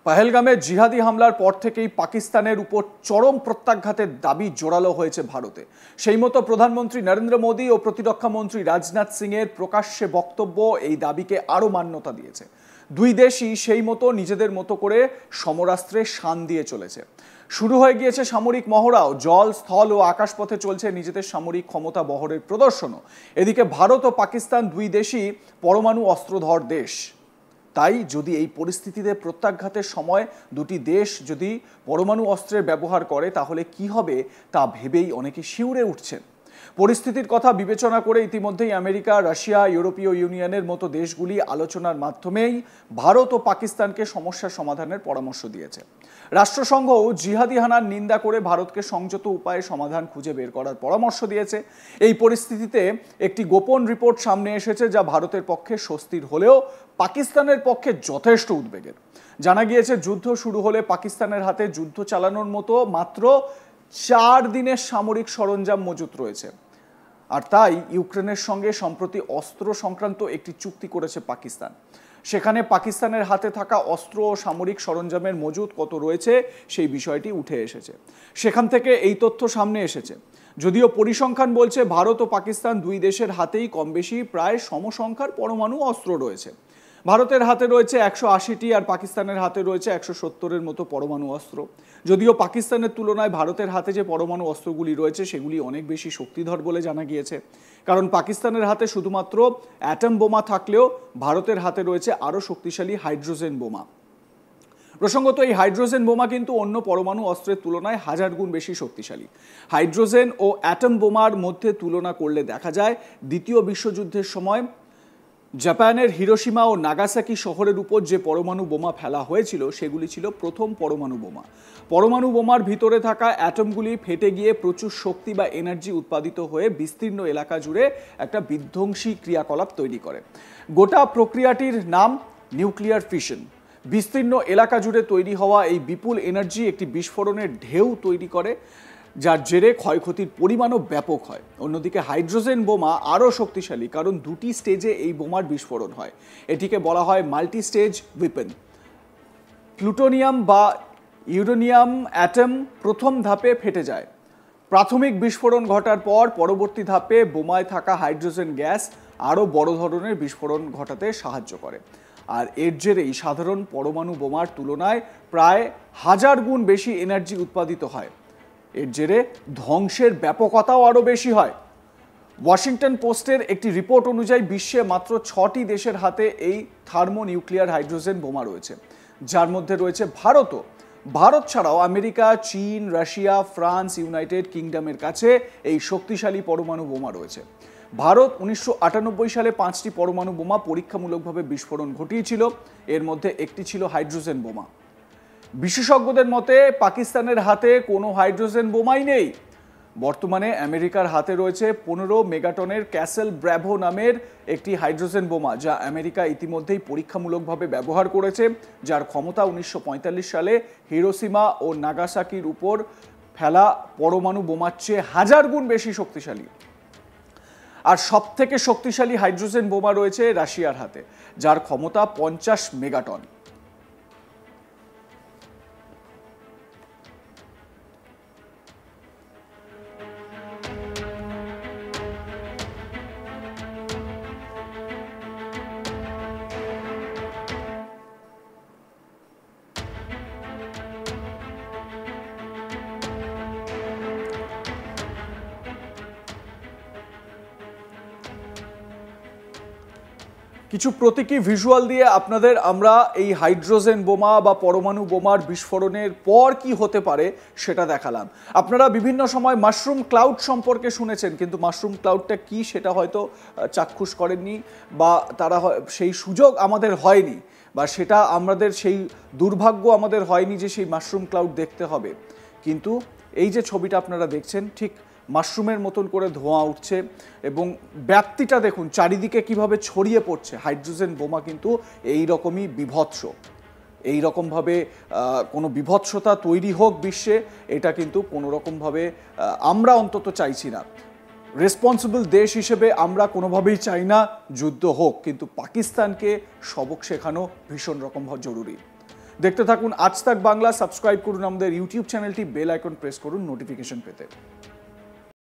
পহেলগামে জিহাদি হামলার পর থেকেই পাকিস্তানের উপর চরম প্রত্যাঘাতের দাবি জোরালো হয়েছে ভারতে। সেই মতো প্রধানমন্ত্রী নরেন্দ্র মোদী ও প্রতিরক্ষা মন্ত্রী রাজনাথ সিং এর প্রকাশ্যে বক্তব্য এই দাবিকে আরো মান্যতা দিয়েছে। দুই দেশই সেই মতো নিজেদের মতো করে সমরাস্ত্রে শান দিয়ে চলেছে। শুরু হয়ে গিয়েছে সামরিক মহড়াও, জল, স্থল ও আকাশপথে চলছে নিজেদের সামরিক ক্ষমতা বহরের প্রদর্শনও। এদিকে ভারত ও পাকিস্তান দুই দেশই পরমাণু অস্ত্রধর দেশ। তাই যদি এই পরিস্থিতিতে প্রত্যাঘাতের সময় দুটি দেশ যদি পরমাণু অস্ত্রের ব্যবহার করে তাহলে কি হবে তা ভেবেই অনেকে শিউরে উঠছেন। পরিস্থিতির কথা বিবেচনা করে ইতিমধ্যেই আমেরিকা, রাশিয়া, ইউরোপীয় ইউনিয়নের মতো দেশগুলি আলোচনার মাধ্যমেই ভারত ও পাকিস্তানকে সমস্যার সমাধানের পরামর্শ দিয়েছে। রাষ্ট্রসংঘও জিহাদি হানার নিন্দা করে ভারতকে সংযত উপায়ে সমাধান খুঁজে বের করার পরামর্শ দিয়েছে। এই পরিস্থিতিতে একটি গোপন রিপোর্ট সামনে এসেছে যা ভারতের পক্ষে স্বস্তির হলেও পাকিস্তানের পক্ষে যথেষ্ট উদ্বেগের। জানা গিয়েছে যুদ্ধ শুরু হলে পাকিস্তানের হাতে যুদ্ধ চালানোর মতো মাত্র 4 দিনের সামরিক সরঞ্জাম মজুত রয়েছে। আর তাই ইউক্রেনের সঙ্গে সম্প্রতি অস্ত্র সংক্রান্ত একটি চুক্তি করেছে পাকিস্তান। সেখানে পাকিস্তানের হাতে থাকা অস্ত্র ও সামরিক সরঞ্জামের মজুত কত রয়েছে সেই বিষয়টি উঠে এসেছে। সেখান থেকে এই তথ্য সামনে এসেছে। যদিও পরিসংখ্যান বলছে ভারত ও পাকিস্তান দুই দেশের হাতেই কম বেশি প্রায় সমসংখ্যার পরমাণু অস্ত্র রয়েছে। ভারতের হাতে রয়েছে 180টি আর পাকিস্তানের হাতে রয়েছে 170-এর মতো পরমাণু অস্ত্র। যদিও পাকিস্তানের তুলনায় ভারতের হাতে যে পরমাণু অস্ত্রগুলি রয়েছে সেগুলি অনেক বেশি শক্তিধর বলে জানা গিয়েছে। কারণ পাকিস্তানের হাতে শুধুমাত্র অ্যাটম বোমা থাকলেও ভারতের হাতে রয়েছে আরও শক্তিশালী হাইড্রোজেন বোমা। প্রসঙ্গত এই হাইড্রোজেন বোমা কিন্তু অন্য পরমাণু অস্ত্রের তুলনায় 1000 গুণ বেশি শক্তিশালী। হাইড্রোজেন ও অ্যাটম বোমার মধ্যে তুলনা করলে দেখা যায় দ্বিতীয় বিশ্বযুদ্ধের সময় জাপানের হিরোশিমা ও নাগাসাকি শহরের উপর যে পরমাণু বোমা ফেলা হয়েছিল সেগুলি ছিল প্রথম পরমাণু বোমা। পরমাণু বোমার ভিতরে থাকা অ্যাটমগুলি ফেটে গিয়ে প্রচুর শক্তি বা এনার্জি উৎপাদিত হয়ে বিস্তীর্ণ এলাকা জুড়ে একটা বিধ্বংসী ক্রিয়াকলাপ তৈরি করে। গোটা প্রক্রিয়াটির নাম নিউক্লিয়ার ফিশন। বিস্তীর্ণ এলাকা জুড়ে তৈরি হওয়া এই বিপুল এনার্জি একটি বিস্ফোরণের ঢেউ তৈরি করে, যার জেরে ক্ষয়ক্ষতির পরিমাণও ব্যাপক হয়। অন্যদিকে হাইড্রোজেন বোমা আরও শক্তিশালী, কারণ দুটি স্টেজে এই বোমার বিস্ফোরণ হয়। এটিকে বলা হয় মাল্টি স্টেজ উইপেন। প্লুটোনিয়াম বা ইউরেনিয়াম অ্যাটম প্রথম ধাপে ফেটে যায়। প্রাথমিক বিস্ফোরণ ঘটার পর পরবর্তী ধাপে বোমায় থাকা হাইড্রোজেন গ্যাস আরও বড় ধরনের বিস্ফোরণ ঘটাতে সাহায্য করে। আর এর জেরেই সাধারণ পরমাণু বোমার তুলনায় প্রায় 1000 গুণ বেশি এনার্জি উৎপাদিত হয়। এর জেরে ধ্বংসের ব্যাপকতাও আরও বেশি হয়। ওয়াশিংটন পোস্টের একটি রিপোর্ট অনুযায়ী বিশ্বে মাত্র 6টি দেশের হাতে এই থার্মোনিউক্লিয়ার হাইড্রোজেন বোমা রয়েছে, যার মধ্যে রয়েছে ভারতও। ভারত ছাড়াও আমেরিকা, চীন, রাশিয়া, ফ্রান্স, ইউনাইটেড কিংডমের কাছে এই শক্তিশালী পরমাণু বোমা রয়েছে। ভারত 1998 সালে 5টি পরমাণু বোমা পরীক্ষামূলকভাবে বিস্ফোরণ ঘটিয়েছিল। এর মধ্যে একটি ছিল হাইড্রোজেন বোমা। বিশেষজ্ঞদের মতে পাকিস্তানের হাতে কোনো হাইড্রোজেন বোমাই নেই। বর্তমানে আমেরিকার হাতে রয়েছে 15 মেগাটনের ক্যাসেল ব্র্যাভো নামের একটি হাইড্রোজেন বোমা, যা আমেরিকা ইতিমধ্যেই পরীক্ষামূলকভাবে ব্যবহার করেছে, যার ক্ষমতা 1945 সালে হিরোশিমা ও নাগাসাকির উপর ফেলা পরমাণু বোমার চেয়ে 1000 গুণ বেশি শক্তিশালী। আর সবথেকে শক্তিশালী হাইড্রোজেন বোমা রয়েছে রাশিয়ার হাতে, যার ক্ষমতা 50 মেগাটন। কিছু প্রতীকী ভিজুয়াল দিয়ে আপনাদের আমরা এই হাইড্রোজেন বোমা বা পরমাণু বোমার বিস্ফোরণের পর কি হতে পারে সেটা দেখালাম। আপনারা বিভিন্ন সময় মাশরুম ক্লাউড সম্পর্কে শুনেছেন, কিন্তু মাশরুম ক্লাউডটা কি সেটা হয়তো চাক্ষুষ করেননি, বা তারা সেই সুযোগ আমাদের হয়নি, বা সেটা আমাদের সেই দুর্ভাগ্য আমাদের হয়নি যে সেই মাশরুম ক্লাউড দেখতে হবে। কিন্তু এই যে ছবিটা আপনারা দেখছেন, ঠিক মাশরুমের মতন করে ধোঁয়া উঠছে এবং ব্যাপ্তিটা দেখুন চারিদিকে কিভাবে ছড়িয়ে পড়ছে। হাইড্রোজেন বোমা কিন্তু এই রকমই বিভৎস। এই রকমভাবে কোনো বিভৎসতা তৈরি হোক বিশ্বে, এটা কিন্তু কোনো রকমভাবে আমরা অন্তত চাইছি না। রেসপন্সিবল দেশ হিসেবে আমরা কোনোভাবেই চাই না যুদ্ধ হোক, কিন্তু পাকিস্তানকে সবক শেখানো ভীষণ রকম জরুরি। দেখতে থাকুন আজ তাক বাংলা, সাবস্ক্রাইব করুন আমাদের ইউটিউব চ্যানেলটি, বেল আইকন প্রেস করুন নোটিফিকেশন পেতে।